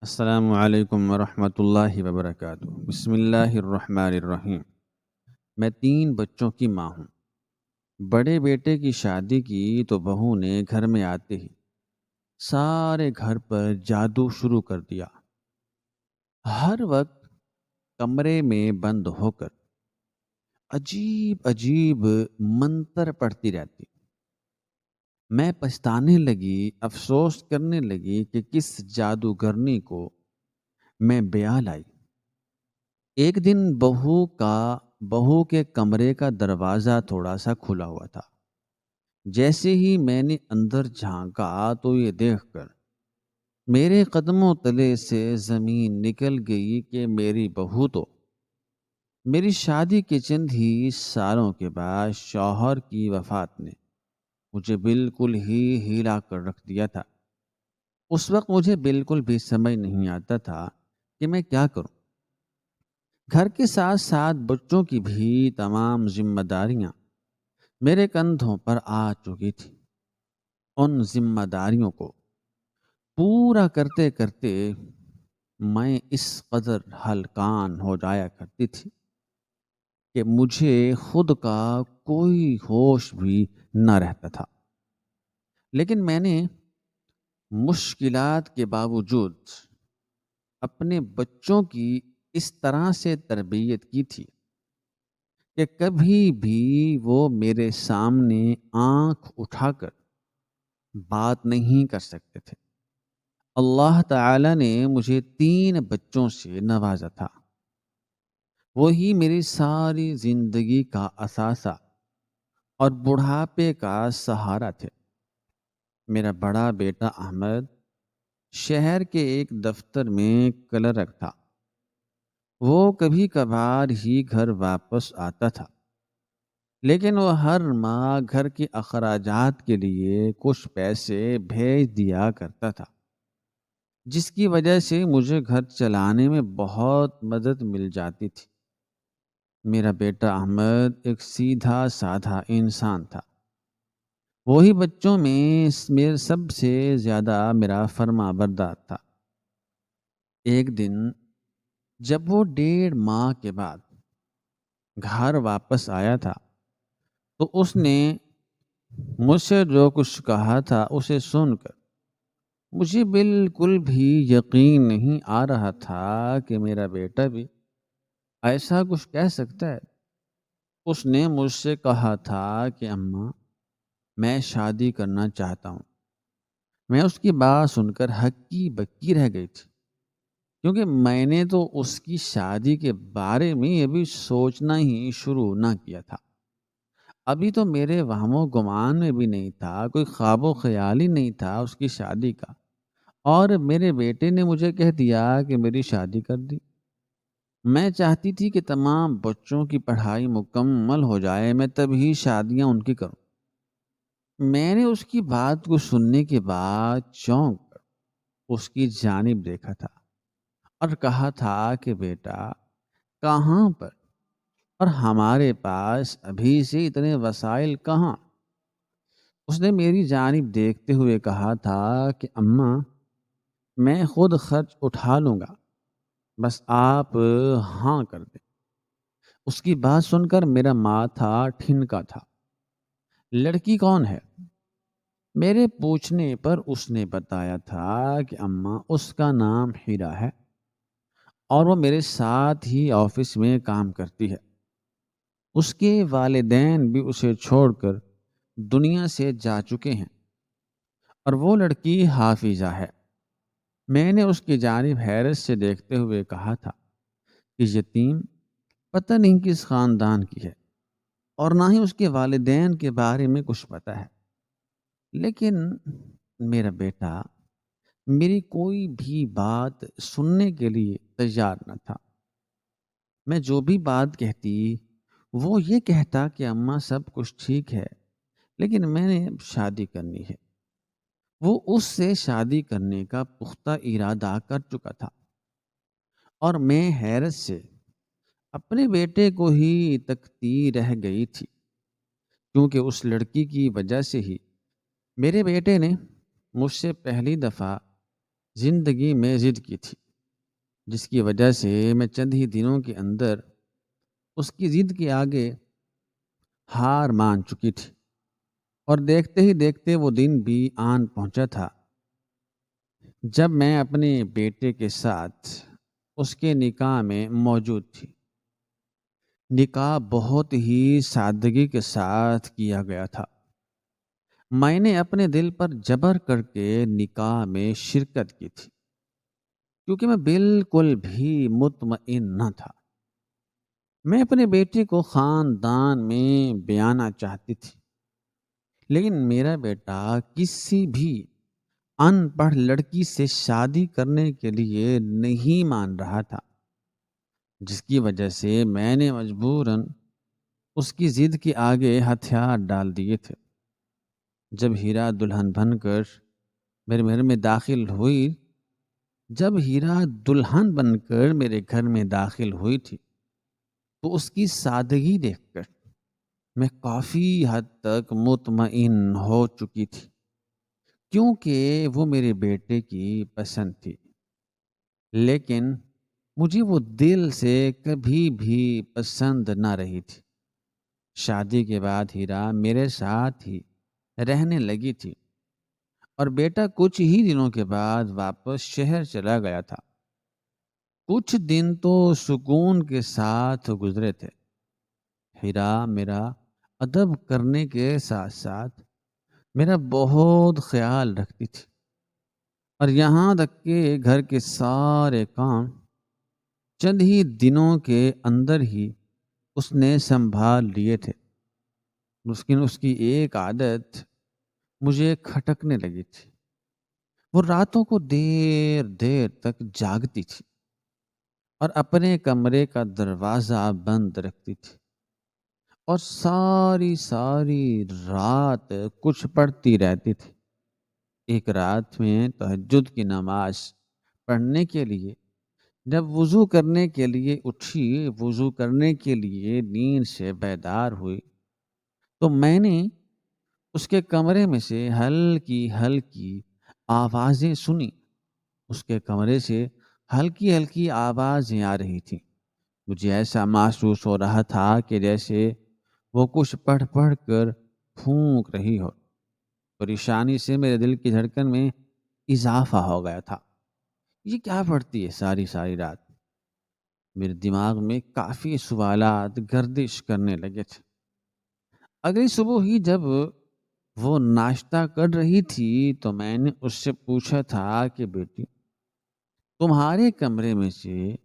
السلام علیکم ورحمۃ اللہ وبرکاتہ۔ بسم اللہ الرحمن الرحیم۔ میں 3 بچوں کی ماں ہوں۔ بڑے بیٹے کی شادی کی تو بہو نے گھر میں آتے ہی سارے گھر پر جادو شروع کر دیا۔ ہر وقت کمرے میں بند ہو کر عجیب عجیب منتر پڑھتی رہتی۔ میں پچھتانے لگی، افسوس کرنے لگی کہ کس جادوگرنی کو میں بیاہ لائی۔ ایک دن بہو کے کمرے کا دروازہ تھوڑا سا کھلا ہوا تھا۔ جیسے ہی میں نے اندر جھانکا تو یہ دیکھ کر میرے قدموں تلے سے زمین نکل گئی کہ میری بہو تو میری شادی کے چند ہی سالوں کے بعد شوہر کی وفات نے مجھے بالکل ہی ہلا کر رکھ دیا تھا۔ اس وقت مجھے بالکل بھی سمجھ نہیں آتا تھا کہ میں کیا کروں۔ گھر کے ساتھ ساتھ بچوں کی بھی تمام ذمہ داریاں میرے کندھوں پر آ چکی تھی۔ ان ذمہ داریوں کو پورا کرتے کرتے میں اس قدر ہلکان ہو جایا کرتی تھی کہ مجھے خود کا کوئی ہوش بھی نہ رہتا تھا۔ لیکن میں نے مشکلات کے باوجود اپنے بچوں کی اس طرح سے تربیت کی تھی کہ کبھی بھی وہ میرے سامنے آنکھ اٹھا کر بات نہیں کر سکتے تھے۔ اللہ تعالی نے مجھے 3 بچوں سے نوازا تھا۔ وہی میری ساری زندگی کا اثاثہ اور بڑھاپے کا سہارا تھے۔ میرا بڑا بیٹا احمد شہر کے ایک دفتر میں کلرک تھا۔ وہ کبھی کبھار ہی گھر واپس آتا تھا، لیکن وہ ہر ماہ گھر کے اخراجات کے لیے کچھ پیسے بھیج دیا کرتا تھا، جس کی وجہ سے مجھے گھر چلانے میں بہت مدد مل جاتی تھی۔ میرا بیٹا احمد ایک سیدھا سادھا انسان تھا۔ وہی بچوں میں میرے سب سے زیادہ میرا فرما بردار تھا۔ ایک دن جب وہ 1.5 ماہ کے بعد گھر واپس آیا تھا تو اس نے مجھ سے جو کچھ کہا تھا اسے سن کر مجھے بالکل بھی یقین نہیں آ رہا تھا کہ میرا بیٹا بھی ایسا کچھ کہہ سکتا ہے۔ اس نے مجھ سے کہا تھا کہ اماں، میں شادی کرنا چاہتا ہوں۔ میں اس کی بات سن کر ہکی بکی رہ گئی تھی، کیونکہ میں نے تو اس کی شادی کے بارے میں ابھی سوچنا ہی شروع نہ کیا تھا۔ ابھی تو میرے وہم و گمان میں بھی نہیں تھا، کوئی خواب و خیال ہی نہیں تھا اس کی شادی کا، اور میرے بیٹے نے مجھے کہہ دیا کہ میری شادی کر دی۔ میں چاہتی تھی کہ تمام بچوں کی پڑھائی مکمل ہو جائے، میں تبھی شادیاں ان کی کروں۔ میں نے اس کی بات کو سننے کے بعد چونک کر اس کی جانب دیکھا تھا اور کہا تھا کہ بیٹا، کہاں پر، اور ہمارے پاس ابھی سے اتنے وسائل کہاں؟ اس نے میری جانب دیکھتے ہوئے کہا تھا کہ اماں، میں خود خرچ اٹھا لوں گا، بس آپ ہاں کر دیں۔ اس کی بات سن کر میرا ماتھا ٹھنکا تھا۔ لڑکی کون ہے؟ میرے پوچھنے پر اس نے بتایا تھا کہ اماں، اس کا نام ہیرا ہے اور وہ میرے ساتھ ہی آفس میں کام کرتی ہے۔ اس کے والدین بھی اسے چھوڑ کر دنیا سے جا چکے ہیں، اور وہ لڑکی حافظہ ہے۔ میں نے اس کی جانب حیرت سے دیکھتے ہوئے کہا تھا کہ یتیم پتہ نہیں کس خاندان کی ہے، اور نہ ہی اس کے والدین کے بارے میں کچھ پتہ ہے۔ لیکن میرا بیٹا میری کوئی بھی بات سننے کے لیے تیار نہ تھا۔ میں جو بھی بات کہتی وہ یہ کہتا کہ اماں، سب کچھ ٹھیک ہے، لیکن میں نے شادی کرنی ہے۔ وہ اس سے شادی کرنے کا پختہ ارادہ کر چکا تھا، اور میں حیرت سے اپنے بیٹے کو ہی تکتی رہ گئی تھی، کیونکہ اس لڑکی کی وجہ سے ہی میرے بیٹے نے مجھ سے پہلی دفعہ زندگی میں ضد کی تھی، جس کی وجہ سے میں چند ہی دنوں کے اندر اس کی ضد کے آگے ہار مان چکی تھی، اور دیکھتے ہی دیکھتے وہ دن بھی آن پہنچا تھا جب میں اپنے بیٹے کے ساتھ اس کے نکاح میں موجود تھی۔ نکاح بہت ہی سادگی کے ساتھ کیا گیا تھا۔ میں نے اپنے دل پر جبر کر کے نکاح میں شرکت کی تھی، کیونکہ میں بالکل بھی مطمئن نہ تھا۔ میں اپنے بیٹے کو خاندان میں بیانا چاہتی تھی، لیکن میرا بیٹا کسی بھی ان پڑھ لڑکی سے شادی کرنے کے لیے نہیں مان رہا تھا، جس کی وجہ سے میں نے مجبوراً اس کی ضد کے آگے ہتھیار ڈال دیے تھے۔ جب ہیرا دلہن بن کر میرے گھر میں داخل ہوئی جب ہیرا دلہن بن کر میرے گھر میں داخل ہوئی تھی تو اس کی سادگی دیکھ کر میں کافی حد تک مطمئن ہو چکی تھی، کیونکہ وہ میرے بیٹے کی پسند تھی۔ لیکن مجھے وہ دل سے کبھی بھی پسند نہ رہی تھی۔ شادی کے بعد ہیرا میرے ساتھ ہی رہنے لگی تھی، اور بیٹا کچھ ہی دنوں کے بعد واپس شہر چلا گیا تھا۔ کچھ دن تو سکون کے ساتھ گزرے تھے۔ ہیرا میرا ادب کرنے کے ساتھ ساتھ میرا بہت خیال رکھتی تھی، اور یہاں تک کہ گھر کے سارے کام چند ہی دنوں کے اندر ہی اس نے سنبھال لیے تھے۔ لیکن اس کی ایک عادت مجھے کھٹکنے لگی تھی۔ وہ راتوں کو دیر دیر تک جاگتی تھی اور اپنے کمرے کا دروازہ بند رکھتی تھی، اور ساری رات کچھ پڑھتی رہتی تھی۔ ایک رات میں تہجد کی نماز پڑھنے کے لیے جب وضو کرنے کے لیے اٹھی، وضو کرنے کے لیے نیند سے بیدار ہوئی، تو میں نے اس کے کمرے میں سے ہلکی ہلکی آوازیں سنی۔ اس کے کمرے سے ہلکی ہلکی آوازیں آ رہی تھیں۔ مجھے ایسا محسوس ہو رہا تھا کہ جیسے وہ کچھ پڑھ پڑھ کر پھونک رہی ہو۔ پریشانی سے میرے دل کی دھڑکن میں اضافہ ہو گیا تھا۔ یہ کیا پڑھتی ہے ساری رات؟ میرے دماغ میں کافی سوالات گردش کرنے لگے تھے۔ اگلی صبح ہی جب وہ ناشتہ کر رہی تھی تو میں نے اس سے پوچھا تھا کہ بیٹی، تمہارے کمرے میں سے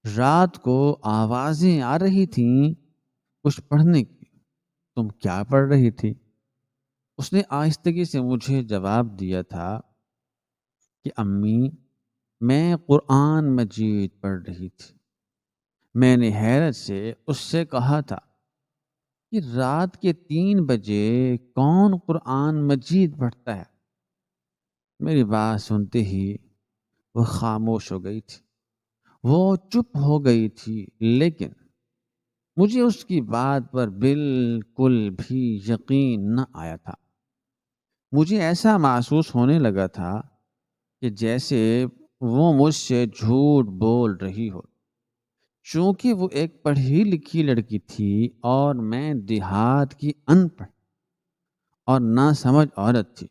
رات کو آوازیں آ رہی تھیں کچھ پڑھنے کی، تم کیا پڑھ رہی تھی؟ اس نے آہستگی سے مجھے جواب دیا تھا کہ امی، میں قرآن مجید پڑھ رہی تھی۔ میں نے حیرت سے اس سے کہا تھا کہ رات کے 3 بجے کون قرآن مجید پڑھتا ہے؟ میری بات سنتے ہی وہ خاموش ہو گئی تھی، وہ چپ ہو گئی تھی، لیکن مجھے اس کی بات پر بالکل بھی یقین نہ آیا تھا۔ مجھے ایسا محسوس ہونے لگا تھا کہ جیسے وہ مجھ سے جھوٹ بول رہی ہو، چونکہ وہ ایک پڑھی لکھی لڑکی تھی اور میں دیہات کی ان پڑھ اور نہ سمجھ عورت تھی۔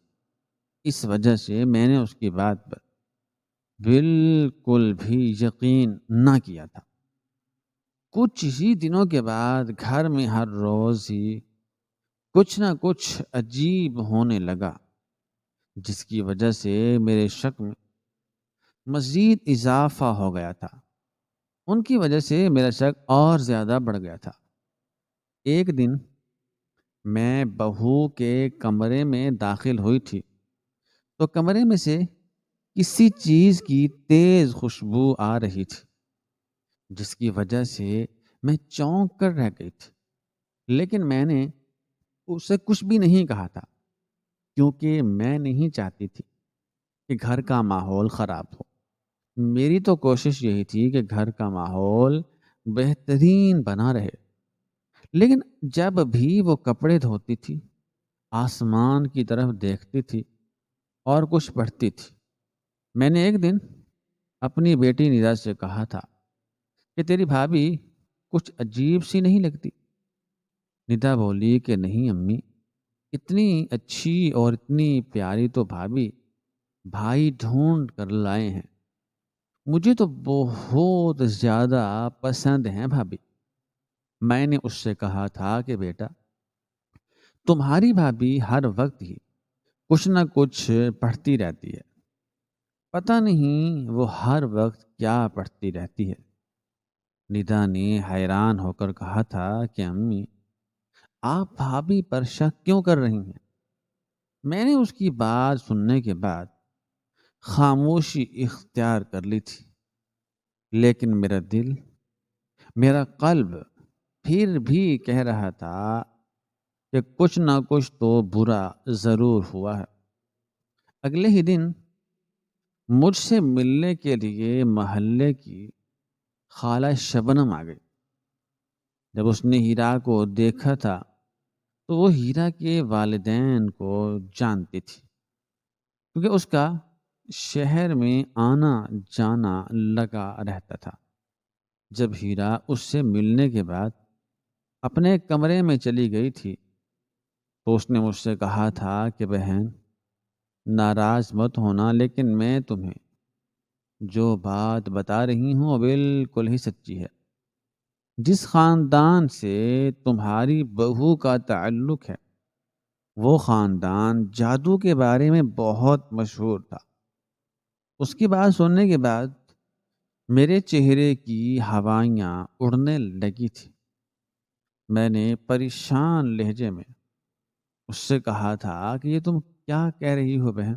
اس وجہ سے میں نے اس کی بات پر بالکل بھی یقین نہ کیا تھا۔ کچھ ہی دنوں کے بعد گھر میں ہر روز ہی کچھ نہ کچھ عجیب ہونے لگا، جس کی وجہ سے میرے شک میں مزید اضافہ ہو گیا تھا۔ ان کی وجہ سے میرا شک اور زیادہ بڑھ گیا تھا۔ ایک دن میں بہو کے کمرے میں داخل ہوئی تھی تو کمرے میں سے کسی چیز کی تیز خوشبو آ رہی تھی، جس کی وجہ سے میں چونک کر رہ گئی تھی، لیکن میں نے اسے کچھ بھی نہیں کہا تھا، کیونکہ میں نہیں چاہتی تھی کہ گھر کا ماحول خراب ہو۔ میری تو کوشش یہی تھی کہ گھر کا ماحول بہترین بنا رہے۔ لیکن جب بھی وہ کپڑے دھوتی تھی، آسمان کی طرف دیکھتی تھی اور کچھ پڑھتی تھی، میں نے ایک دن اپنی بیٹی ندا سے کہا تھا کہ تیری بھابھی کچھ عجیب سی نہیں لگتی۔ ندا بولی کہ نہیں امی، اتنی اچھی اور اتنی پیاری تو بھابھی بھائی ڈھونڈ کر لائے ہیں، مجھے تو بہت زیادہ پسند ہیں بھابھی۔ میں نے اس سے کہا تھا کہ بیٹا، تمہاری بھابھی ہر وقت ہی کچھ نہ کچھ پڑھتی رہتی ہے، پتہ نہیں وہ ہر وقت کیا پڑھتی رہتی ہے۔ ندا نے حیران ہو کر کہا تھا کہ امی، آپ بھابھی پر شک کیوں کر رہی ہیں؟ میں نے اس کی بات سننے کے بعد خاموشی اختیار کر لی تھی، لیکن میرا دل، میرا قلب پھر بھی کہہ رہا تھا کہ کچھ نہ کچھ تو برا ضرور ہوا ہے۔ اگلے ہی دن مجھ سے ملنے کے لیے محلے کی خالہ شبنم آ گئی۔ جب اس نے ہیرا کو دیکھا تھا تو وہ ہیرا کے والدین کو جانتی تھی، کیونکہ اس کا شہر میں آنا جانا لگا رہتا تھا۔ جب ہیرا اس سے ملنے کے بعد اپنے کمرے میں چلی گئی تھی تو اس نے مجھ سے کہا تھا کہ بہن، ناراض مت ہونا، لیکن میں تمہیں جو بات بتا رہی ہوں وہ بالکل ہی سچی ہے۔ جس خاندان سے تمہاری بہو کا تعلق ہے وہ خاندان جادو کے بارے میں بہت مشہور تھا۔ اس کی بات سننے کے بعد میرے چہرے کی ہوائیاں اڑنے لگی تھی۔ میں نے پریشان لہجے میں اس سے کہا تھا کہ یہ تم کیا کہہ رہی ہو بہن؟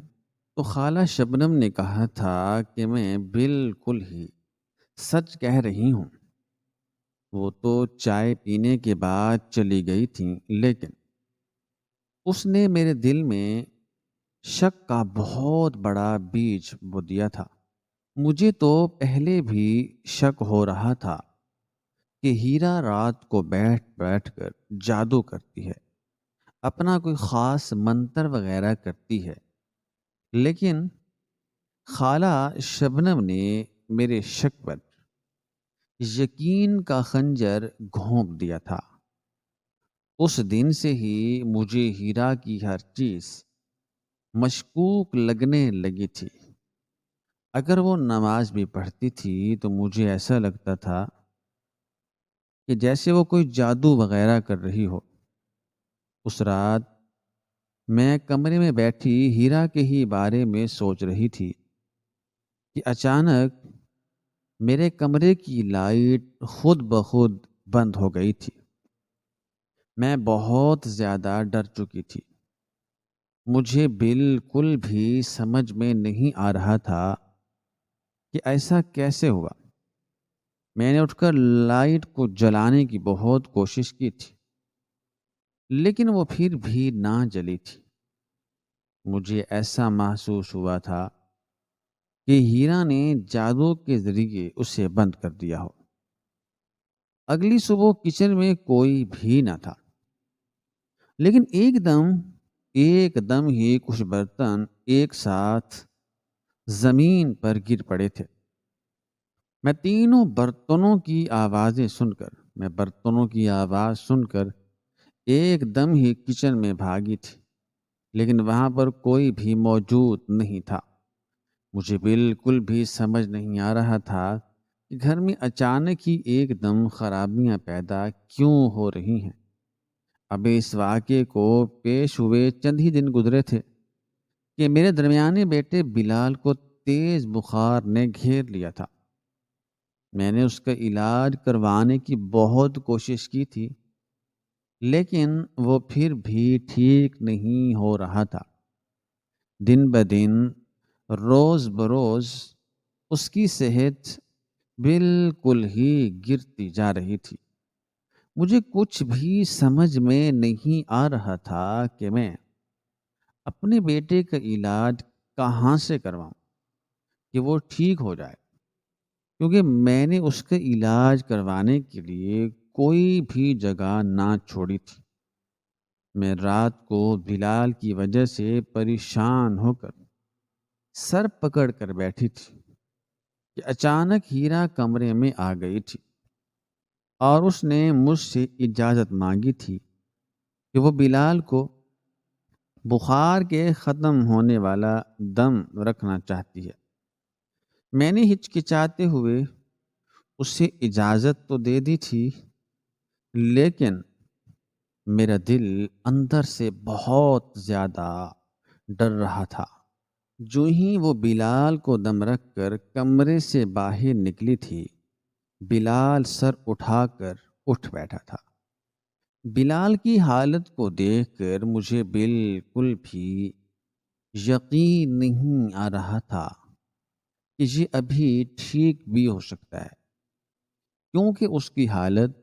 تو خالہ شبنم نے کہا تھا کہ میں بالکل ہی سچ کہہ رہی ہوں۔ وہ تو چائے پینے کے بعد چلی گئی تھی، لیکن اس نے میرے دل میں شک کا بہت بڑا بیج بو دیا تھا۔ مجھے تو پہلے بھی شک ہو رہا تھا کہ ہیرا رات کو بیٹھ بیٹھ کر جادو کرتی ہے، اپنا کوئی خاص منتر وغیرہ کرتی ہے، لیکن خالہ شبنم نے میرے شک پر یقین کا خنجر گھونپ دیا تھا۔ اس دن سے ہی مجھے ہیرا کی ہر چیز مشکوک لگنے لگی تھی۔ اگر وہ نماز بھی پڑھتی تھی تو مجھے ایسا لگتا تھا کہ جیسے وہ کوئی جادو وغیرہ کر رہی ہو۔ اس رات میں کمرے میں بیٹھی ہیرا کے ہی بارے میں سوچ رہی تھی کہ اچانک میرے کمرے کی لائٹ خود بخود بند ہو گئی تھی۔ میں بہت زیادہ ڈر چکی تھی۔ مجھے بالکل بھی سمجھ میں نہیں آ رہا تھا کہ ایسا کیسے ہوا۔ میں نے اٹھ کر لائٹ کو جلانے کی بہت کوشش کی تھی، لیکن وہ پھر بھی نہ جلی تھی۔ مجھے ایسا محسوس ہوا تھا کہ ہیرا نے جادو کے ذریعے اسے بند کر دیا ہو۔ اگلی صبح کچن میں کوئی بھی نہ تھا، لیکن ایک دم ہی کچھ برتن ایک ساتھ زمین پر گر پڑے تھے۔ میں برتنوں کی آواز سن کر ایک دم ہی کچن میں بھاگی تھی، لیکن وہاں پر کوئی بھی موجود نہیں تھا۔ مجھے بالکل بھی سمجھ نہیں آ رہا تھا کہ گھر میں اچانک ہی ایک دم خرابیاں پیدا کیوں ہو رہی ہیں۔ اب اس واقعے کو پیش ہوئے چند ہی دن گزرے تھے کہ میرے درمیانے بیٹے بلال کو تیز بخار نے گھیر لیا تھا۔ میں نے اس کا علاج کروانے کی بہت کوشش کی تھی، لیکن وہ پھر بھی ٹھیک نہیں ہو رہا تھا۔ دن بدن، روز بروز اس کی صحت بالکل ہی گرتی جا رہی تھی۔ مجھے کچھ بھی سمجھ میں نہیں آ رہا تھا کہ میں اپنے بیٹے کا علاج کہاں سے کرواؤں کہ وہ ٹھیک ہو جائے، کیونکہ میں نے اس کا علاج کروانے کے لیے کوئی بھی جگہ نہ چھوڑی تھی۔ میں رات کو بلال کی وجہ سے پریشان ہو کر سر پکڑ کر بیٹھی تھی کہ اچانک ہیرا کمرے میں آ گئی تھی اور اس نے مجھ سے اجازت مانگی تھی کہ وہ بلال کو بخار کے ختم ہونے والا دم رکھنا چاہتی ہے۔ میں نے ہچکچاتے ہوئے اسے اجازت تو دے دی تھی، لیکن میرا دل اندر سے بہت زیادہ ڈر رہا تھا۔ جو ہی وہ بلال کو دم رکھ کر کمرے سے باہر نکلی تھی، بلال سر اٹھا کر اٹھ بیٹھا تھا۔ بلال کی حالت کو دیکھ کر مجھے بالکل بھی یقین نہیں آ رہا تھا کہ یہ ابھی ٹھیک بھی ہو سکتا ہے، کیونکہ اس کی حالت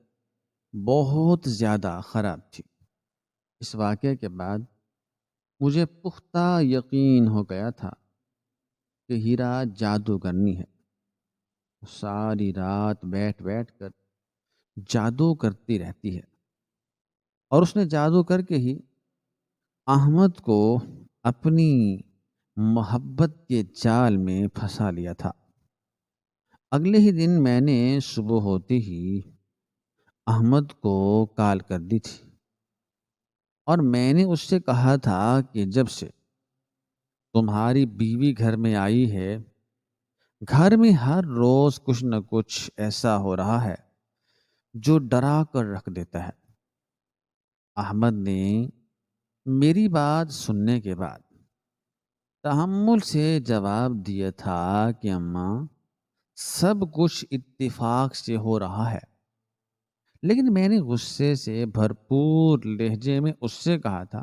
بہت زیادہ خراب تھی۔ اس واقعے کے بعد مجھے پختہ یقین ہو گیا تھا کہ ہیرا جادوگرنی ہے۔ ساری رات بیٹھ بیٹھ کر جادو کرتی رہتی ہے، اور اس نے جادو کر کے ہی احمد کو اپنی محبت کے جال میں پھنسا لیا تھا۔ اگلے ہی دن میں نے صبح ہوتے ہی احمد کو کال کر دی تھی، اور میں نے اس سے کہا تھا کہ جب سے تمہاری بیوی گھر میں آئی ہے، گھر میں ہر روز کچھ نہ کچھ ایسا ہو رہا ہے جو ڈرا کر رکھ دیتا ہے۔ احمد نے میری بات سننے کے بعد تحمل سے جواب دیا تھا کہ اماں، سب کچھ اتفاق سے ہو رہا ہے، لیکن میں نے غصے سے بھرپور لہجے میں اس سے کہا تھا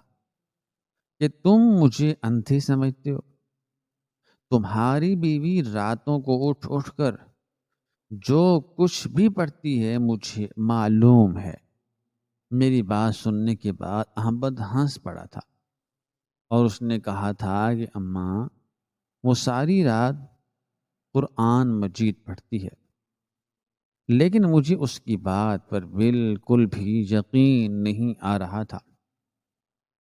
کہ تم مجھے اندھی سمجھتے ہو۔ تمہاری بیوی راتوں کو اٹھ اٹھ کر جو کچھ بھی پڑھتی ہے مجھے معلوم ہے۔ میری بات سننے کے بعد احمد ہنس پڑا تھا، اور اس نے کہا تھا کہ اماں، وہ ساری رات قرآن مجید پڑھتی ہے، لیکن مجھے اس کی بات پر بالکل بھی یقین نہیں آ رہا تھا۔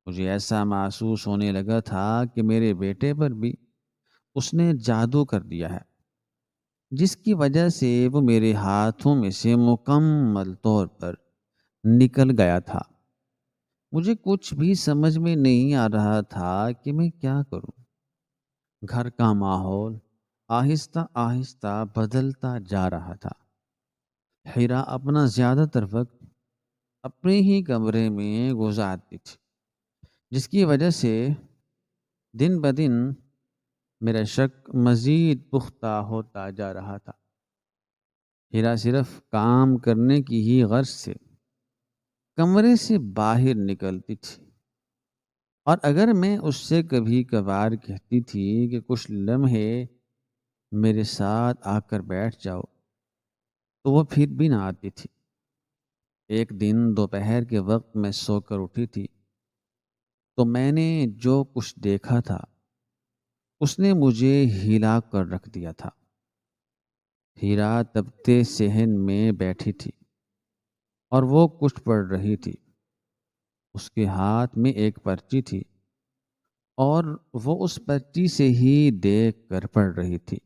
مجھے ایسا محسوس ہونے لگا تھا کہ میرے بیٹے پر بھی اس نے جادو کر دیا ہے، جس کی وجہ سے وہ میرے ہاتھوں میں سے مکمل طور پر نکل گیا تھا۔ مجھے کچھ بھی سمجھ میں نہیں آ رہا تھا کہ میں کیا کروں۔ گھر کا ماحول آہستہ آہستہ بدلتا جا رہا تھا۔ ہیرا اپنا زیادہ تر وقت اپنے ہی کمرے میں گزارتی تھی، جس کی وجہ سے دن بدن میرا شک مزید پختہ ہوتا جا رہا تھا۔ ہیرا صرف کام کرنے کی ہی غرض سے کمرے سے باہر نکلتی تھی، اور اگر میں اس سے کبھی کبھار کہتی تھی کہ کچھ لمحے میرے ساتھ آ کر بیٹھ جاؤ، تو وہ پھر بھی نہ آتی تھی۔ ایک دن دوپہر کے وقت میں سو کر اٹھی تھی، تو میں نے جو کچھ دیکھا تھا اس نے مجھے ہلا کر رکھ دیا تھا۔ ہیرا تپتے صحن میں بیٹھی تھی اور وہ کچھ پڑھ رہی تھی۔ اس کے ہاتھ میں ایک پرچی تھی، اور وہ اس پرچی سے ہی دیکھ کر پڑھ رہی تھی۔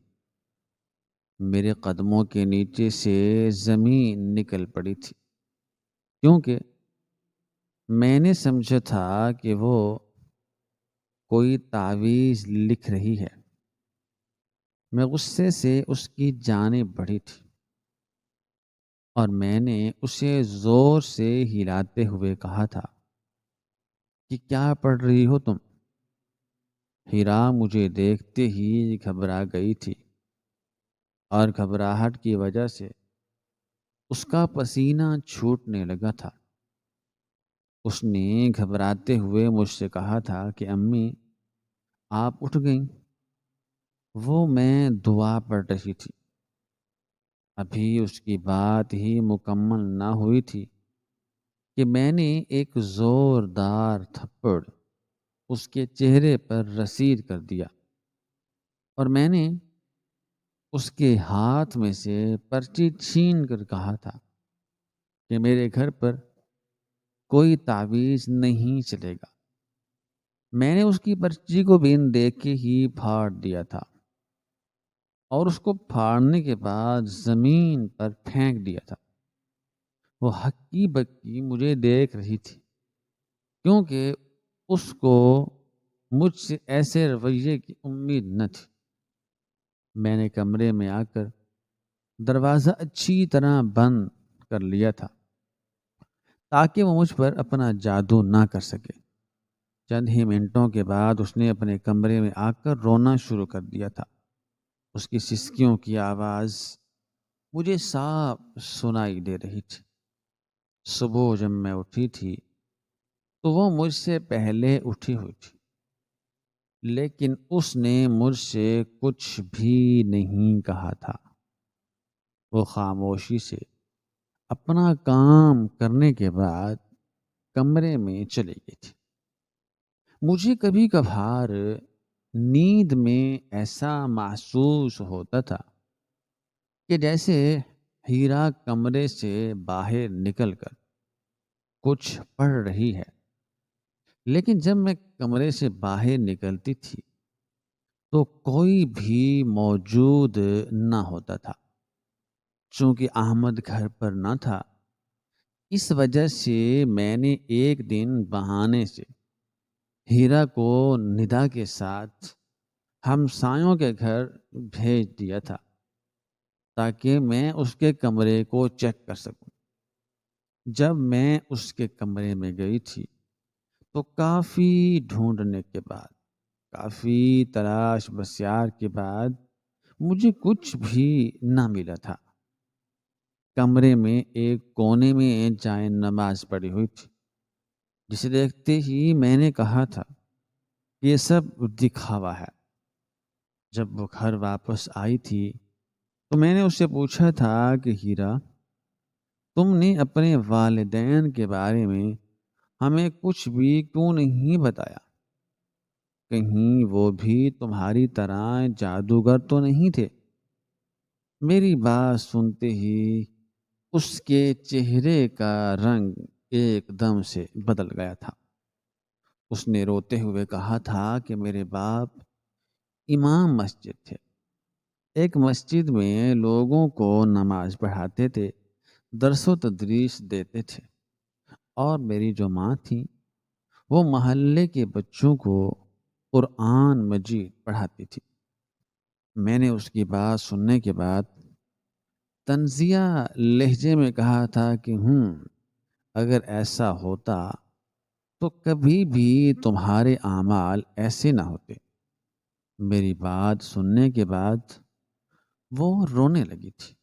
میرے قدموں کے نیچے سے زمین نکل پڑی تھی، کیونکہ میں نے سمجھا تھا کہ وہ کوئی تعویذ لکھ رہی ہے۔ میں غصے سے اس کی جانب بڑھی تھی، اور میں نے اسے زور سے ہلاتے ہوئے کہا تھا کہ کیا پڑھ رہی ہو تم؟ ہیرا مجھے دیکھتے ہی گھبرا گئی تھی، اور گھبراہٹ کی وجہ سے اس کا پسینہ چھوٹنے لگا تھا۔ اس نے گھبراتے ہوئے مجھ سے کہا تھا کہ امی، آپ اٹھ گئیں؟ وہ میں دعا پڑھ رہی تھی۔ ابھی اس کی بات ہی مکمل نہ ہوئی تھی کہ میں نے ایک زوردار تھپڑ اس کے چہرے پر رسید کر دیا، اور میں نے اس کے ہاتھ میں سے پرچی چھین کر کہا تھا کہ میرے گھر پر کوئی تعویذ نہیں چلے گا۔ میں نے اس کی پرچی کو بن دیکھ کے ہی پھاڑ دیا تھا اور اس کو پھاڑنے کے بعد زمین پر پھینک دیا تھا۔ وہ ہکی بکی مجھے دیکھ رہی تھی کیونکہ اس کو مجھ سے ایسے رویے کی امید نہ تھی۔ میں نے کمرے میں آ کر دروازہ اچھی طرح بند کر لیا تھا تاکہ وہ مجھ پر اپنا جادو نہ کر سکے۔ چند ہی منٹوں کے بعد اس نے اپنے کمرے میں آ کر رونا شروع کر دیا تھا۔ اس کی سسکیوں کی آواز مجھے صاف سنائی دے رہی تھی۔ صبح جب میں اٹھی تھی تو وہ مجھ سے پہلے اٹھی ہوئی تھی، لیکن اس نے مجھ سے کچھ بھی نہیں کہا تھا۔ وہ خاموشی سے اپنا کام کرنے کے بعد کمرے میں چلی گئی تھی۔ مجھے کبھی کبھار نیند میں ایسا محسوس ہوتا تھا کہ جیسے ہیرا کمرے سے باہر نکل کر کچھ پڑھ رہی ہے، لیکن جب میں کمرے سے باہر نکلتی تھی تو کوئی بھی موجود نہ ہوتا تھا۔ چونکہ احمد گھر پر نہ تھا، اس وجہ سے میں نے ایک دن بہانے سے ہیرا کو ندا کے ساتھ ہمسایوں کے گھر بھیج دیا تھا تاکہ میں اس کے کمرے کو چیک کر سکوں۔ جب میں اس کے کمرے میں گئی تھی تو کافی ڈھونڈنے کے بعد، کافی تلاش بسیار کے بعد مجھے کچھ بھی نہ ملا تھا۔ کمرے میں ایک کونے میں جائے نماز پڑی ہوئی تھی، جسے دیکھتے ہی میں نے کہا تھا کہ یہ سب دکھاوا ہے۔ جب وہ گھر واپس آئی تھی تو میں نے اس سے پوچھا تھا کہ ہیرا، تم نے اپنے والدین کے بارے میں ہمیں کچھ بھی کیوں نہیں بتایا؟ کہیں وہ بھی تمہاری طرح جادوگر تو نہیں تھے؟ میری بات سنتے ہی اس کے چہرے کا رنگ ایک دم سے بدل گیا تھا۔ اس نے روتے ہوئے کہا تھا کہ میرے باپ امام مسجد تھے، ایک مسجد میں لوگوں کو نماز پڑھاتے تھے، درس و تدریس دیتے تھے، اور میری جو ماں تھی وہ محلے کے بچوں کو قرآن مجید پڑھاتی تھی۔ میں نے اس کی بات سننے کے بعد طنزیہ لہجے میں کہا تھا کہ اگر ایسا ہوتا تو کبھی بھی تمہارے اعمال ایسے نہ ہوتے۔ میری بات سننے کے بعد وہ رونے لگی تھی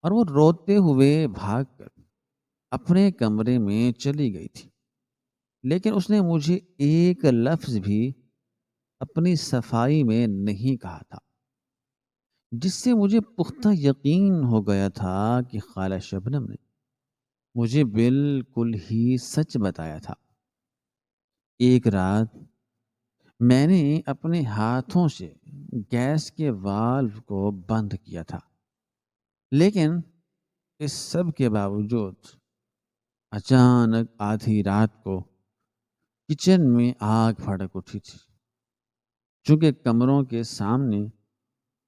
اور وہ روتے ہوئے بھاگ کر اپنے کمرے میں چلی گئی تھی، لیکن اس نے مجھے ایک لفظ بھی اپنی صفائی میں نہیں کہا تھا، جس سے مجھے پختہ یقین ہو گیا تھا کہ خالہ شبنم نے مجھے بالکل ہی سچ بتایا تھا۔ ایک رات میں نے اپنے ہاتھوں سے گیس کے والو کو بند کیا تھا، لیکن اس سب کے باوجود اچانک آدھی رات کو کچن میں آگ بھڑک اٹھی تھی۔ چونکہ کمروں کے سامنے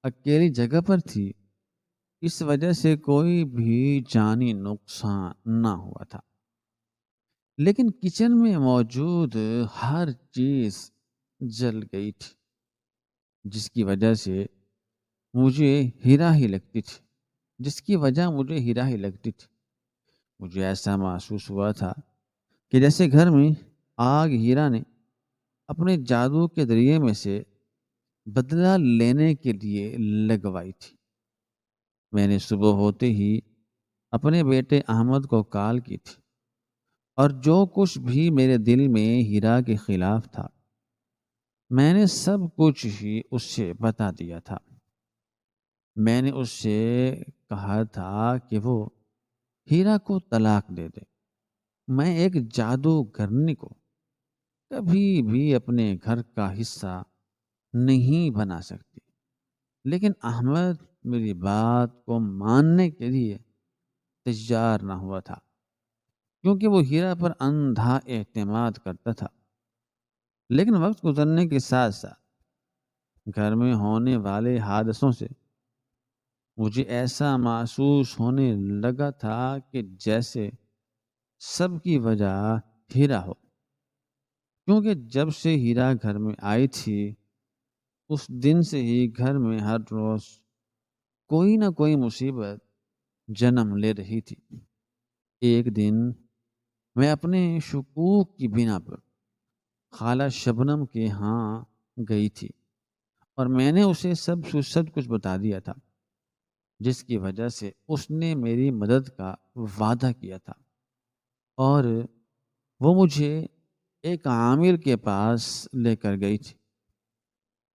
اکیلی جگہ پر تھی، اس وجہ سے کوئی بھی جانی نقصان نہ ہوا تھا، لیکن کچن میں موجود ہر چیز جل گئی تھی، جس کی وجہ مجھے ہیرا ہی لگتی تھی۔ مجھے ایسا محسوس ہوا تھا کہ جیسے گھر میں آگ ہیرا نے اپنے جادو کے ذریعے میں سے بدلہ لینے کے لیے لگوائی تھی۔ میں نے صبح ہوتے ہی اپنے بیٹے احمد کو کال کی تھی اور جو کچھ بھی میرے دل میں ہیرا کے خلاف تھا میں نے سب کچھ ہی اس سے بتا دیا تھا۔ میں نے اس سے کہا تھا کہ وہ ہیرا کو طلاق دے دے۔ میں ایک جادوگرنی کو کبھی بھی اپنے گھر کا حصہ نہیں بنا سکتی، لیکن احمد میری بات کو ماننے کے لیے تیار نہ ہوا تھا، کیونکہ وہ ہیرا پر اندھا اعتماد کرتا تھا۔ لیکن وقت گزرنے کے ساتھ ساتھ گھر میں ہونے والے حادثوں سے مجھے ایسا محسوس ہونے لگا تھا کہ جیسے سب کی وجہ ہیرا ہو، کیونکہ جب سے ہیرا گھر میں آئی تھی اس دن سے ہی گھر میں ہر روز کوئی نہ کوئی مصیبت جنم لے رہی تھی۔ ایک دن میں اپنے شکوک کی بنا پر خالہ شبنم کے ہاں گئی تھی اور میں نے اسے سب کچھ بتا دیا تھا، جس کی وجہ سے اس نے میری مدد کا وعدہ کیا تھا اور وہ مجھے ایک عامل کے پاس لے کر گئی تھی۔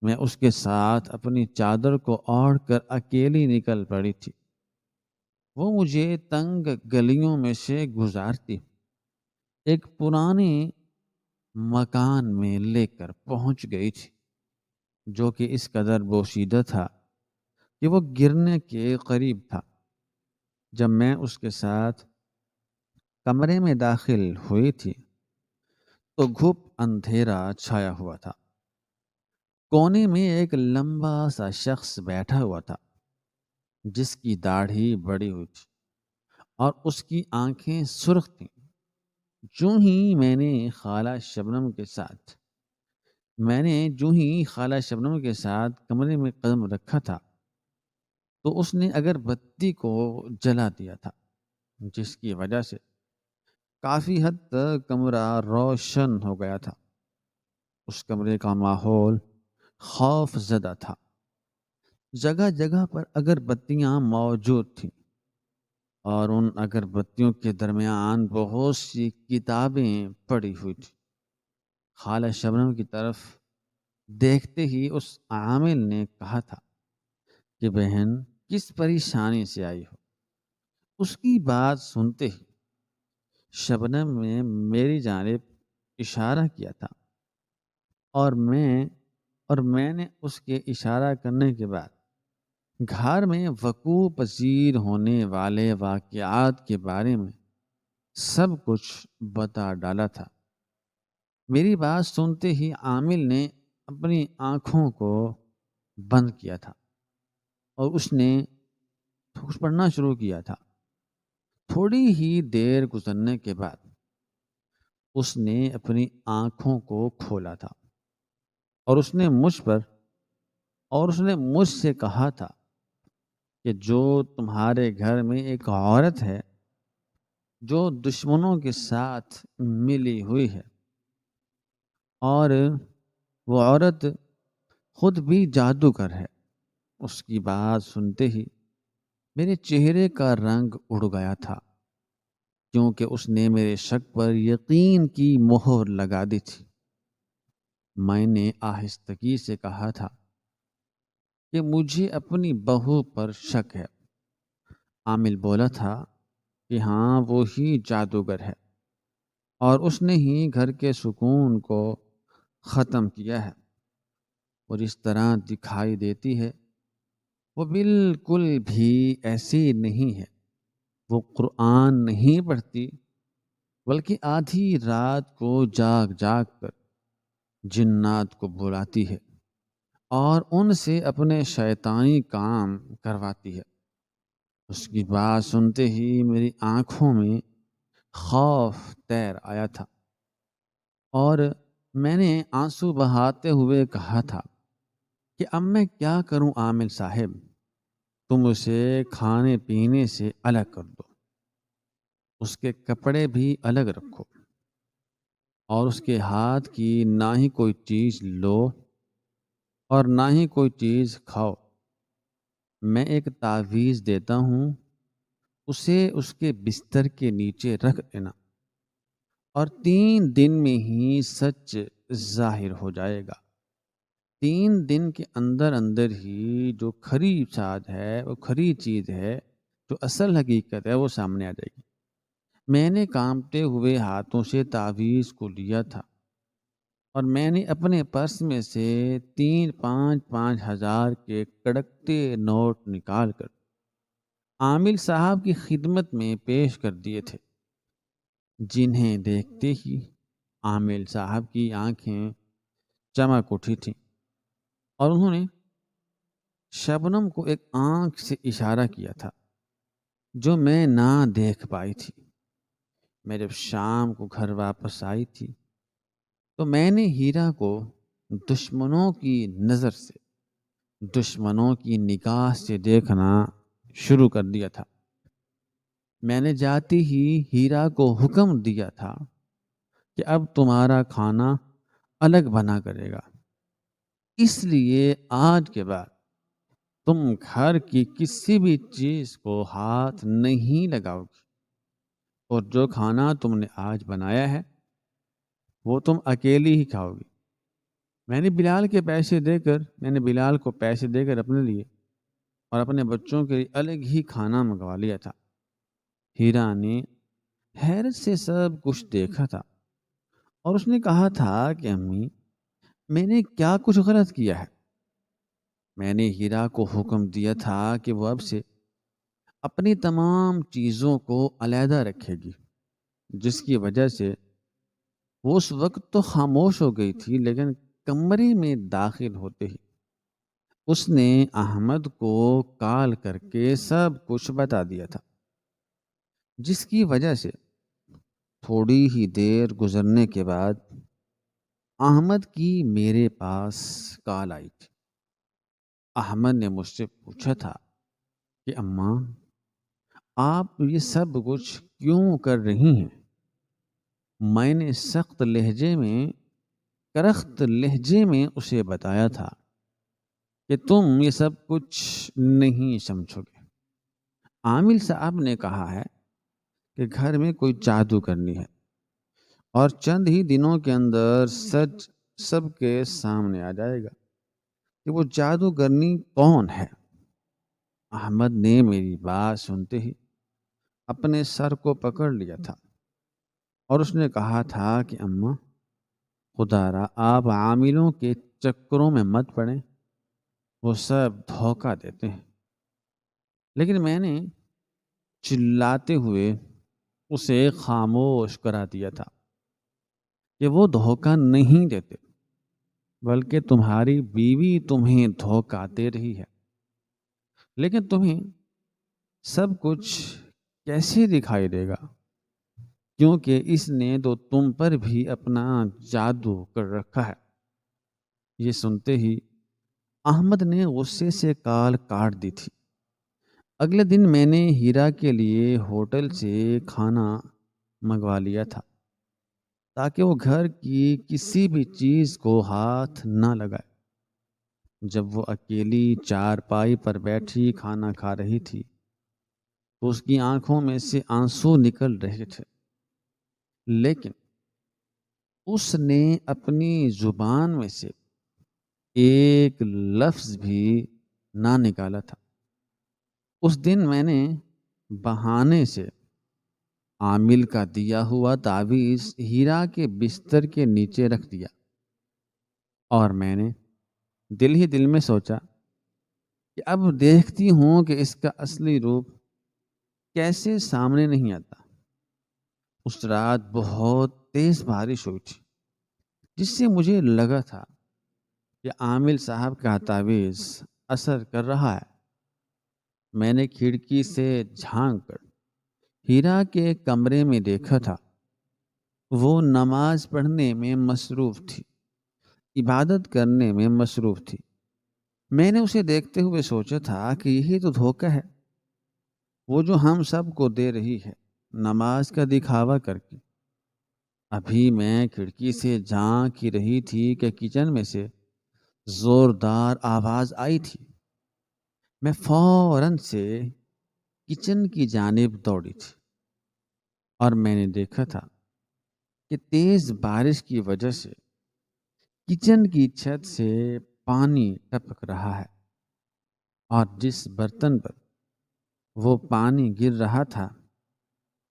میں اس کے ساتھ اپنی چادر کو اوڑھ کر اکیلی نکل پڑی تھی۔ وہ مجھے تنگ گلیوں میں سے گزارتی ایک پرانے مکان میں لے کر پہنچ گئی تھی، جو کہ اس قدر بوسیدہ تھا کہ وہ گرنے کے قریب تھا۔ جب میں اس کے ساتھ کمرے میں داخل ہوئی تھی تو گھپ اندھیرا چھایا ہوا تھا۔ کونے میں ایک لمبا سا شخص بیٹھا ہوا تھا جس کی داڑھی بڑی ہوئی تھی اور اس کی آنکھیں سرخ تھیں۔ جو ہی خالہ شبنم کے ساتھ کمرے میں قدم رکھا تھا تو اس نے اگربتی کو جلا دیا تھا، جس کی وجہ سے کافی حد تک کمرہ روشن ہو گیا تھا۔ اس کمرے کا ماحول خوف زدہ تھا۔ جگہ جگہ پر اگربتیاں موجود تھیں اور ان اگربتیوں کے درمیان بہت سی کتابیں پڑی ہوئی تھیں۔ خالہ شبنم کی طرف دیکھتے ہی اس عامل نے کہا تھا کہ بہن کس پریشانی سے آئی ہو؟ اس کی بات سنتے ہی شبنم نے میری جانب اشارہ کیا تھا اور میں نے اس کے اشارہ کرنے کے بعد گھر میں وقوع پذیر ہونے والے واقعات کے بارے میں سب کچھ بتا ڈالا تھا۔ میری بات سنتے ہی عامل نے اپنی آنکھوں کو بند کیا تھا اور اس نے کچھ پڑھنا شروع کیا تھا۔ تھوڑی ہی دیر گزرنے کے بعد اس نے اپنی آنکھوں کو کھولا تھا اور اس نے مجھ سے کہا تھا کہ جو تمہارے گھر میں ایک عورت ہے جو دشمنوں کے ساتھ ملی ہوئی ہے اور وہ عورت خود بھی جادوگر ہے۔ اس کی بات سنتے ہی میرے چہرے کا رنگ اڑ گیا تھا، کیونکہ اس نے میرے شک پر یقین کی مہر لگا دی تھی۔ میں نے آہستگی سے کہا تھا کہ مجھے اپنی بہو پر شک ہے۔ عامل بولا تھا کہ ہاں وہی جادوگر ہے اور اس نے ہی گھر کے سکون کو ختم کیا ہے اور اس طرح دکھائی دیتی ہے وہ بالکل بھی ایسی نہیں ہے۔ وہ قرآن نہیں پڑھتی بلکہ آدھی رات کو جاگ جاگ کر جنات کو بلاتی ہے اور ان سے اپنے شیطانی کام کرواتی ہے۔ اس کی بات سنتے ہی میری آنکھوں میں خوف تیر آیا تھا اور میں نے آنسو بہاتے ہوئے کہا تھا کہ اب میں کیا کروں عامل صاحب؟ تم اسے کھانے پینے سے الگ کر دو، اس کے کپڑے بھی الگ رکھو اور اس کے ہاتھ کی نہ ہی کوئی چیز لو اور نہ ہی کوئی چیز کھاؤ۔ میں ایک تعویذ دیتا ہوں، اسے اس کے بستر کے نیچے رکھ دینا اور 3 دن میں ہی سچ ظاہر ہو جائے گا۔ 3 دن کے اندر اندر ہی جو کھری چیز ہے، وہ کھری چیز ہے، جو اصل حقیقت ہے، وہ سامنے آ جائے گی۔ میں نے کانپتے ہوئے ہاتھوں سے تعویذ کو لیا تھا اور میں نے اپنے پرس میں سے 5,000 ہزار کے کڑکتے نوٹ نکال کر عامل صاحب کی خدمت میں پیش کر دیے تھے، جنہیں دیکھتے ہی عامل صاحب کی آنکھیں چمک اٹھی تھی اور انہوں نے شبنم کو ایک آنکھ سے اشارہ کیا تھا جو میں نہ دیکھ پائی تھی۔ میں جب شام کو گھر واپس آئی تھی تو میں نے ہیرا کو دشمنوں کی نظر سے، دشمنوں کی نگاہ سے دیکھنا شروع کر دیا تھا۔ میں نے جاتی ہی ہیرا کو حکم دیا تھا کہ اب تمہارا کھانا الگ بنا کرے گا، اس لیے آج کے بعد تم گھر کی کسی بھی چیز کو ہاتھ نہیں لگاؤ گی، اور جو کھانا تم نے آج بنایا ہے وہ تم اکیلی ہی کھاؤ گی۔ میں نے بلال کو پیسے دے کر اپنے لیے اور اپنے بچوں کے لیے الگ ہی کھانا منگوا لیا تھا۔ ہیرا نے حیرت سے سب کچھ دیکھا تھا اور اس نے کہا تھا کہ امی، میں نے کیا کچھ غلط کیا ہے؟ میں نے ہیرا کو حکم دیا تھا کہ وہ اب سے اپنی تمام چیزوں کو علیحدہ رکھے گی، جس کی وجہ سے وہ اس وقت تو خاموش ہو گئی تھی، لیکن کمرے میں داخل ہوتے ہی اس نے احمد کو کال کر کے سب کچھ بتا دیا تھا، جس کی وجہ سے تھوڑی ہی دیر گزرنے کے بعد احمد کی میرے پاس کال آئی تھی۔ احمد نے مجھ سے پوچھا تھا کہ اماں، آپ یہ سب کچھ کیوں کر رہی ہیں؟ میں نے کرخت لہجے میں اسے بتایا تھا کہ تم یہ سب کچھ نہیں سمجھو گے۔ عامل صاحب نے کہا ہے کہ گھر میں کوئی جادو کرنی ہے اور چند ہی دنوں کے اندر سچ سب کے سامنے آ جائے گا کہ وہ جادوگرنی کون ہے۔ احمد نے میری بات سنتے ہی اپنے سر کو پکڑ لیا تھا اور اس نے کہا تھا کہ اماں، خدا را آپ عاملوں کے چکروں میں مت پڑیں، وہ سب دھوکہ دیتے ہیں۔ لیکن میں نے چلاتے ہوئے اسے خاموش کرا دیا تھا کہ وہ دھوکہ نہیں دیتے، بلکہ تمہاری بیوی تمہیں دھوکہ دے رہی ہے۔ لیکن تمہیں سب کچھ کیسے دکھائی دے گا؟ کیونکہ اس نے تو تم پر بھی اپنا جادو کر رکھا ہے۔ یہ سنتے ہی احمد نے غصے سے کال کاٹ دی تھی۔ اگلے دن میں نے ہیرا کے لیے ہوٹل سے کھانا منگوا لیا تھا تاکہ وہ گھر کی کسی بھی چیز کو ہاتھ نہ لگائے۔ جب وہ اکیلی چارپائی پر بیٹھی کھانا کھا رہی تھی تو اس کی آنکھوں میں سے آنسو نکل رہے تھے، لیکن اس نے اپنی زبان میں سے ایک لفظ بھی نہ نکالا تھا۔ اس دن میں نے بہانے سے عامل کا دیا ہوا تعویذ ہیرا کے بستر کے نیچے رکھ دیا، اور میں نے دل ہی دل میں سوچا کہ اب دیکھتی ہوں کہ اس کا اصلی روپ کیسے سامنے نہیں آتا۔ اس رات بہت تیز بارش ہوئی تھی، جس سے مجھے لگا تھا کہ عامل صاحب کا تعویذ اثر کر رہا ہے۔ میں نے کھڑکی سے جھانک کر ہیرا کے کمرے میں دیکھا تھا۔ وہ نماز پڑھنے میں مصروف تھی، عبادت کرنے میں مصروف تھی۔ میں نے اسے دیکھتے ہوئے سوچا تھا کہ یہی تو دھوکہ ہے، وہ جو ہم سب کو دے رہی ہے، نماز کا دکھاوا کر کے۔ ابھی میں کھڑکی سے جھانک ہی رہی تھی کہ کچن میں سے زوردار آواز آئی تھی۔ میں فوراً سے کچن کی جانب دوڑی تھی اور میں نے دیکھا تھا کہ تیز بارش کی وجہ سے کچن کی چھت سے پانی ٹپک رہا ہے، اور جس برتن پر وہ پانی گر رہا تھا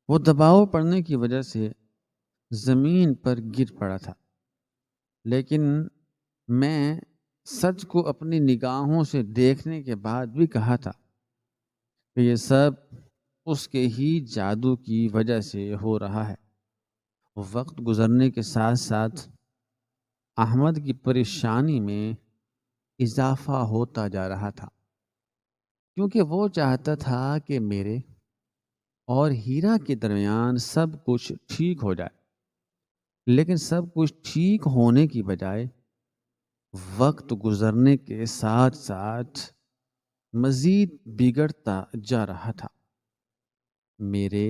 وہ دباؤ پڑنے کی وجہ سے زمین پر گر پڑا تھا۔ لیکن میں سچ کو اپنی نگاہوں سے دیکھنے کے بعد بھی کہا تھا کہ یہ سب اس کے ہی جادو کی وجہ سے ہو رہا ہے۔ وقت گزرنے کے ساتھ ساتھ احمد کی پریشانی میں اضافہ ہوتا جا رہا تھا، کیونکہ وہ چاہتا تھا کہ میرے اور ہیرا کے درمیان سب کچھ ٹھیک ہو جائے، لیکن سب کچھ ٹھیک ہونے کی بجائے وقت گزرنے کے ساتھ ساتھ مزید بگڑتا جا رہا تھا۔ میرے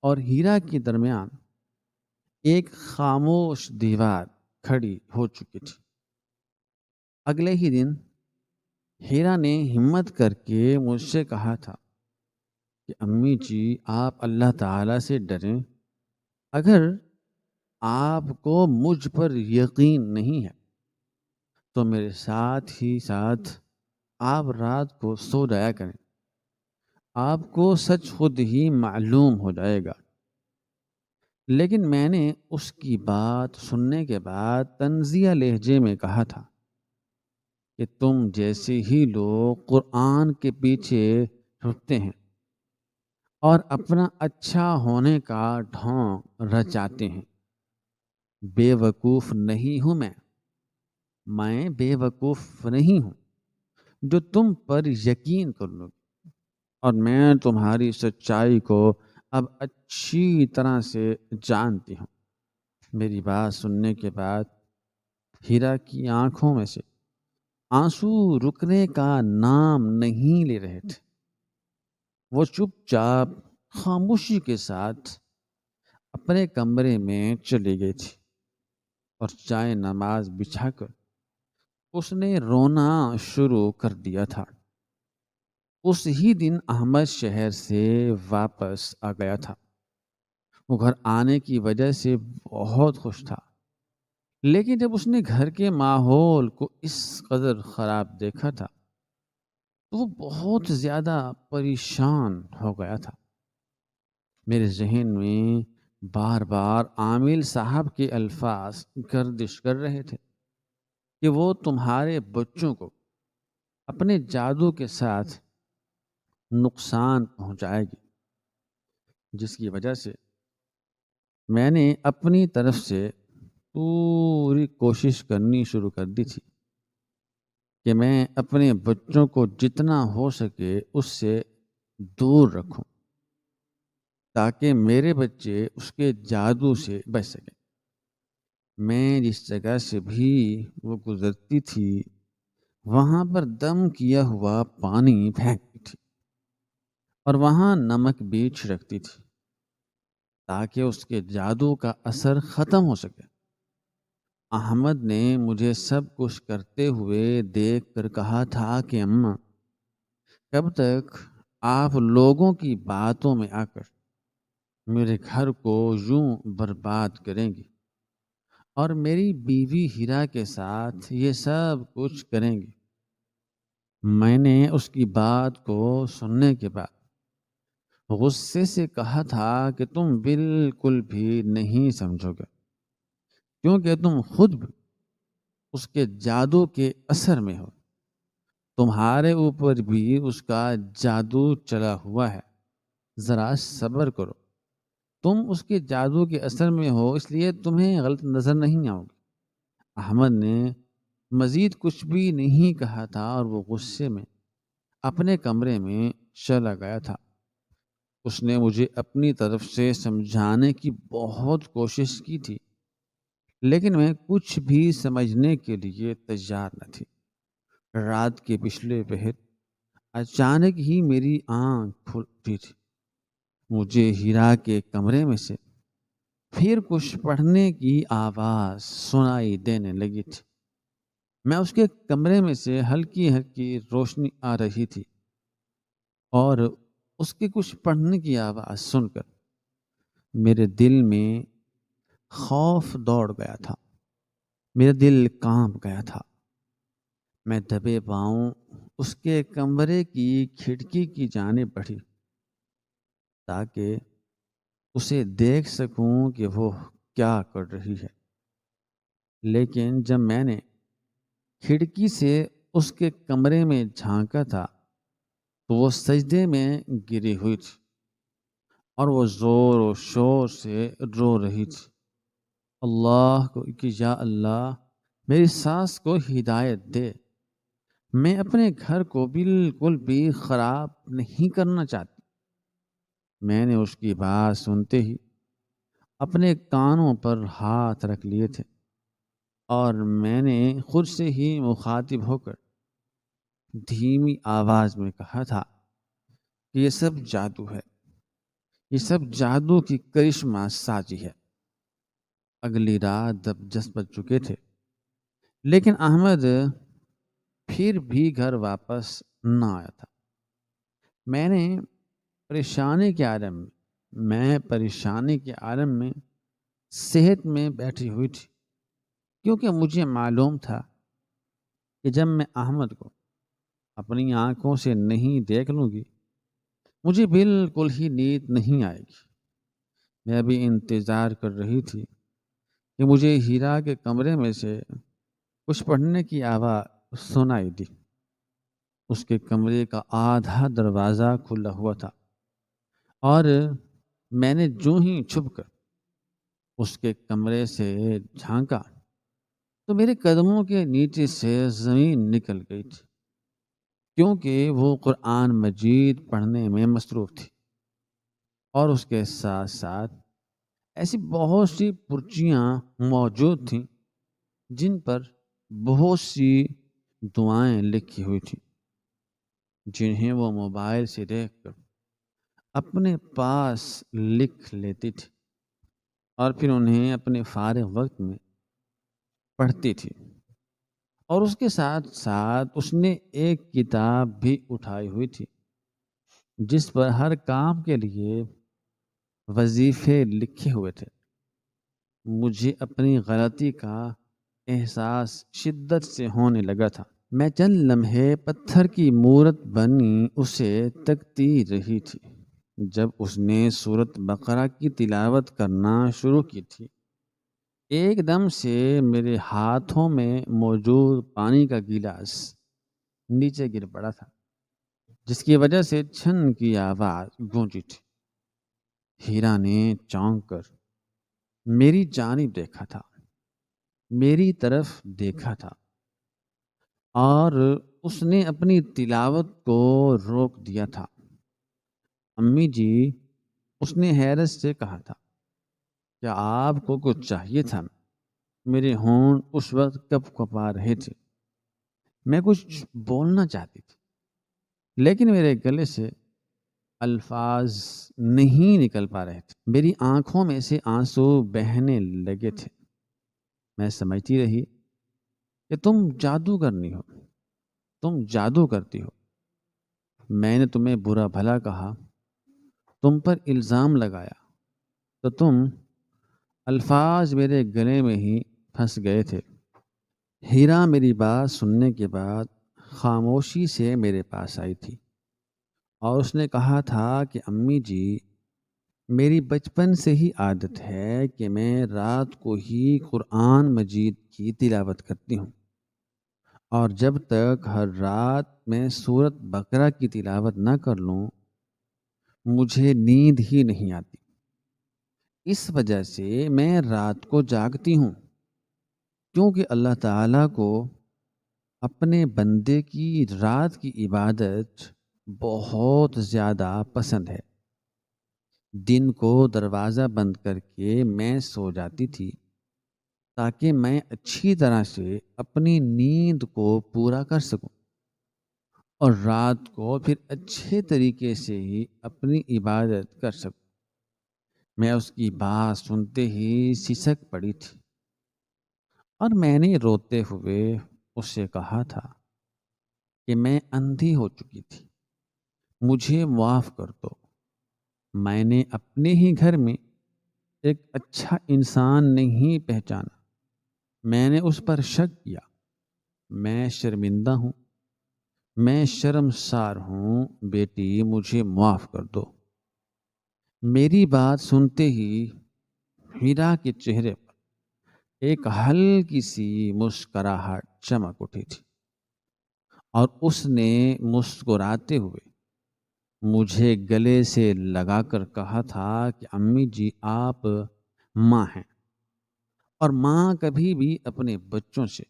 اور ہیرا کے درمیان ایک خاموش دیوار کھڑی ہو چکی تھی۔ اگلے ہی دن ہیرا نے ہمت کر کے مجھ سے کہا تھا کہ امی جی، آپ اللہ تعالیٰ سے ڈریں۔ اگر آپ کو مجھ پر یقین نہیں ہے تو میرے ساتھ ہی ساتھ آپ رات کو سو جایا کریں، آپ کو سچ خود ہی معلوم ہو جائے گا۔ لیکن میں نے اس کی بات سننے کے بعد طنزیہ لہجے میں کہا تھا کہ تم جیسے ہی لوگ قرآن کے پیچھے چھپتے ہیں اور اپنا اچھا ہونے کا ڈھونگ رچاتے ہیں، بے وقوف نہیں ہوں میں بے وقوف نہیں ہوں جو تم پر یقین کر لوں گی، اور میں تمہاری سچائی کو اب اچھی طرح سے جانتی ہوں۔ میری بات سننے کے بعد ہیرا کی آنکھوں میں سے آنسو رکنے کا نام نہیں لے رہے تھے۔ وہ چپ چاپ خاموشی کے ساتھ اپنے کمرے میں چلی گئی تھی اور چائے نماز بچھا کر اس نے رونا شروع کر دیا تھا۔ اس ہی دن احمد شہر سے واپس آ گیا تھا۔ وہ گھر آنے کی وجہ سے بہت خوش تھا، لیکن جب اس نے گھر کے ماحول کو اس قدر خراب دیکھا تھا تو وہ بہت زیادہ پریشان ہو گیا تھا۔ میرے ذہن میں بار بار عامل صاحب کے الفاظ گردش کر رہے تھے کہ وہ تمہارے بچوں کو اپنے جادو کے ساتھ نقصان پہنچائے گی، جس کی وجہ سے میں نے اپنی طرف سے پوری کوشش کرنی شروع کر دی تھی کہ میں اپنے بچوں کو جتنا ہو سکے اس سے دور رکھوں تاکہ میرے بچے اس کے جادو سے بچ سکیں۔ میں جس جگہ سے بھی وہ گزرتی تھی وہاں پر دم کیا ہوا پانی پھینکتی تھی اور وہاں نمک بھی چھڑکتی تھی تاکہ اس کے جادو کا اثر ختم ہو سکے۔ احمد نے مجھے سب کچھ کرتے ہوئے دیکھ کر کہا تھا کہ اماں، کب تک آپ لوگوں کی باتوں میں آ کر میرے گھر کو یوں برباد کریں گی اور میری بیوی ہیرا کے ساتھ یہ سب کچھ کریں گی؟ میں نے اس کی بات کو سننے کے بعد غصے سے کہا تھا کہ تم بالکل بھی نہیں سمجھو گے، کیونکہ تم خود بھی اس کے جادو کے اثر میں ہو، تمہارے اوپر بھی اس کا جادو چلا ہوا ہے، ذرا صبر کرو۔ تم اس کے جادو کے اثر میں ہو، اس لیے تمہیں غلط نظر نہیں آؤ گی۔ احمد نے مزید کچھ بھی نہیں کہا تھا اور وہ غصے میں اپنے کمرے میں چلا گیا تھا۔ اس نے مجھے اپنی طرف سے سمجھانے کی بہت کوشش کی تھی، لیکن میں کچھ بھی سمجھنے کے لیے تیار نہ تھی۔ رات کے پچھلے پہر اچانک ہی میری آنکھ کھل اٹھی تھی۔ مجھے ہیرا کے کمرے میں سے پھر کچھ پڑھنے کی آواز سنائی دینے لگی تھی۔ میں اس کے کمرے میں سے ہلکی ہلکی روشنی آ رہی تھی اور اس کے کچھ پڑھنے کی آواز سن کر میرے دل میں خوف دوڑ گیا تھا، میرا دل کانپ گیا تھا۔ میں دبے پاؤں اس کے کمرے کی کھڑکی کی جانب بڑھی تاکہ اسے دیکھ سکوں کہ وہ کیا کر رہی ہے، لیکن جب میں نے کھڑکی سے اس کے کمرے میں جھانکا تھا تو وہ سجدے میں گری ہوئی تھی اور وہ زور و شور سے رو رہی تھی، اللہ کو کہ یا اللہ، میری ساس کو ہدایت دے، میں اپنے گھر کو بالکل بھی خراب نہیں کرنا چاہتی۔ میں نے اس کی بات سنتے ہی اپنے کانوں پر ہاتھ رکھ لیے تھے اور میں نے خود سے ہی مخاطب ہو کر دھیمی آواز میں کہا تھا کہ یہ سب جادو ہے، یہ سب جادو کی کرشمہ سازی ہے۔ اگلی رات 10 بج چکے تھے، لیکن احمد پھر بھی گھر واپس نہ آیا تھا۔ میں پریشانی کے عالم میں صحت میں بیٹھی ہوئی تھی، کیونکہ مجھے معلوم تھا کہ جب میں احمد کو اپنی آنکھوں سے نہیں دیکھ لوں گی مجھے بالکل ہی نیند نہیں آئے گی۔ میں ابھی انتظار کر رہی تھی کہ مجھے ہیرا کے کمرے میں سے کچھ پڑھنے کی آواز سنائی دی۔ اس کے کمرے کا آدھا دروازہ کھلا ہوا تھا اور میں نے جو ہی چھپ کر اس کے کمرے سے جھانکا تو میرے قدموں کے نیچے سے زمین نکل گئی تھی، کیونکہ وہ قرآن مجید پڑھنے میں مصروف تھی اور اس کے ساتھ ساتھ ایسی بہت سی پرچیاں موجود تھیں جن پر بہت سی دعائیں لکھی ہوئی تھیں، جنہیں وہ موبائل سے دیکھ کر اپنے پاس لکھ لیتی تھی اور پھر انہیں اپنے فارغ وقت میں پڑھتی تھی۔ اور اس کے ساتھ ساتھ اس نے ایک کتاب بھی اٹھائی ہوئی تھی جس پر ہر کام کے لیے وظیفے لکھے ہوئے تھے۔ مجھے اپنی غلطی کا احساس شدت سے ہونے لگا تھا۔ میں چند لمحے پتھر کی مورت بنی اسے تکتی رہی تھی جب اس نے سورۃ بقرہ کی تلاوت کرنا شروع کی تھی۔ ایک دم سے میرے ہاتھوں میں موجود پانی کا گلاس نیچے گر پڑا تھا، جس کی وجہ سے چھن کی آواز گونجی تھی۔ ہیرا نے چونک کر میری جانب دیکھا تھا، میری طرف دیکھا تھا اور اس نے اپنی تلاوت کو روک دیا تھا۔ امی جی، اس نے حیرت سے کہا تھا، کیا آپ کو کچھ چاہیے تھا؟ میرے ہونٹ اس وقت کپ کپا رہے تھے۔ میں کچھ بولنا چاہتی تھی، لیکن میرے گلے سے الفاظ نہیں نکل پا رہے تھے۔ میری آنکھوں میں سے آنسو بہنے لگے تھے۔ میں سمجھتی رہی کہ تم جادوگرنی ہو، تم جادو کرتی ہو۔ میں نے تمہیں برا بھلا کہا، تم پر الزام لگایا تو تم الفاظ میرے گلے میں ہی پھنس گئے تھے۔ ہیرا میری بات سننے کے بعد خاموشی سے میرے پاس آئی تھی اور اس نے کہا تھا کہ امی جی، میری بچپن سے ہی عادت ہے کہ میں رات کو ہی قرآن مجید کی تلاوت کرتی ہوں، اور جب تک ہر رات میں سورۃ بقرہ کی تلاوت نہ کر لوں مجھے نیند ہی نہیں آتی۔ اس وجہ سے میں رات کو جاگتی ہوں، کیونکہ اللہ تعالیٰ کو اپنے بندے کی رات کی عبادت بہت زیادہ پسند ہے۔ دن کو دروازہ بند کر کے میں سو جاتی تھی تاکہ میں اچھی طرح سے اپنی نیند کو پورا کر سکوں اور رات کو پھر اچھے طریقے سے ہی اپنی عبادت کر سکوں۔ میں اس کی بات سنتے ہی سسک پڑی تھی اور میں نے روتے ہوئے اس سے کہا تھا کہ میں اندھی ہو چکی تھی، مجھے معاف کر دو۔ میں نے اپنے ہی گھر میں ایک اچھا انسان نہیں پہچانا، میں نے اس پر شک کیا۔ میں شرمندہ ہوں، میں شرمسار ہوں، بیٹی مجھے معاف کر دو۔ میری بات سنتے ہی ہیرا کے چہرے پر ایک ہلکی سی مسکراہٹ چمک اٹھی تھی اور اس نے مسکراتے ہوئے مجھے گلے سے لگا کر کہا تھا کہ امی جی، آپ ماں ہیں اور ماں کبھی بھی اپنے بچوں سے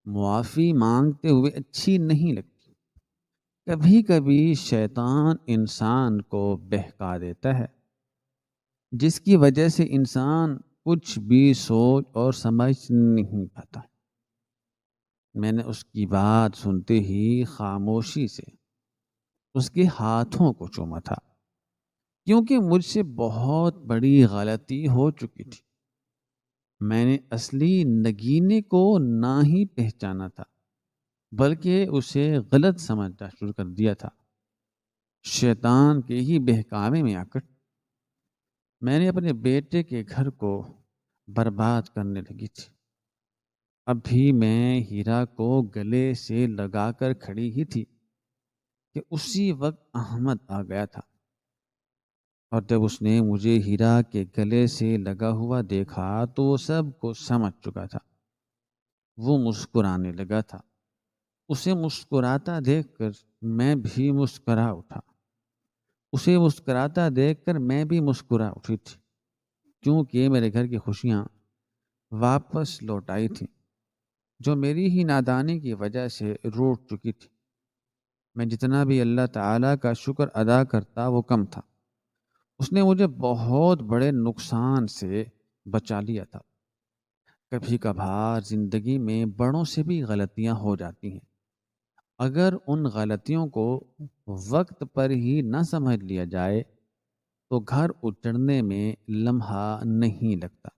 معافی مانگتے ہوئے اچھی نہیں لگتی۔ کبھی کبھی شیطان انسان کو بہکا دیتا ہے، جس کی وجہ سے انسان کچھ بھی سوچ اور سمجھ نہیں پاتا۔ میں نے اس کی بات سنتے ہی خاموشی سے اس کے ہاتھوں کو چوما تھا، کیونکہ مجھ سے بہت بڑی غلطی ہو چکی تھی۔ میں نے اصلی نگینے کو نہ ہی پہچانا تھا، بلکہ اسے غلط سمجھنا شروع کر دیا تھا۔ شیطان کے ہی بہکاوے میں آ کر میں نے اپنے بیٹے کے گھر کو برباد کرنے لگی تھی۔ اب بھی میں ہیرا کو گلے سے لگا کر کھڑی ہی تھی کہ اسی وقت احمد آ گیا تھا، اور جب اس نے مجھے ہیرا کے گلے سے لگا ہوا دیکھا تو وہ سب کو سمجھ چکا تھا۔ وہ مسکرانے لگا تھا۔ اسے مسکراتا دیکھ کر میں بھی مسکرا اٹھا۔ اسے مسکراتا دیکھ کر میں بھی مسکرا اٹھی تھی، کیونکہ میرے گھر کی خوشیاں واپس لوٹ آئی تھیں، جو میری ہی نادانی کی وجہ سے روٹ چکی تھی۔ میں جتنا بھی اللہ تعالیٰ کا شکر ادا کرتا وہ کم تھا۔ اس نے مجھے بہت بڑے نقصان سے بچا لیا تھا۔ کبھی کبھار زندگی میں بڑوں سے بھی غلطیاں ہو جاتی ہیں۔ اگر ان غلطیوں کو وقت پر ہی نہ سمجھ لیا جائے تو گھر اجڑنے میں لمحہ نہیں لگتا۔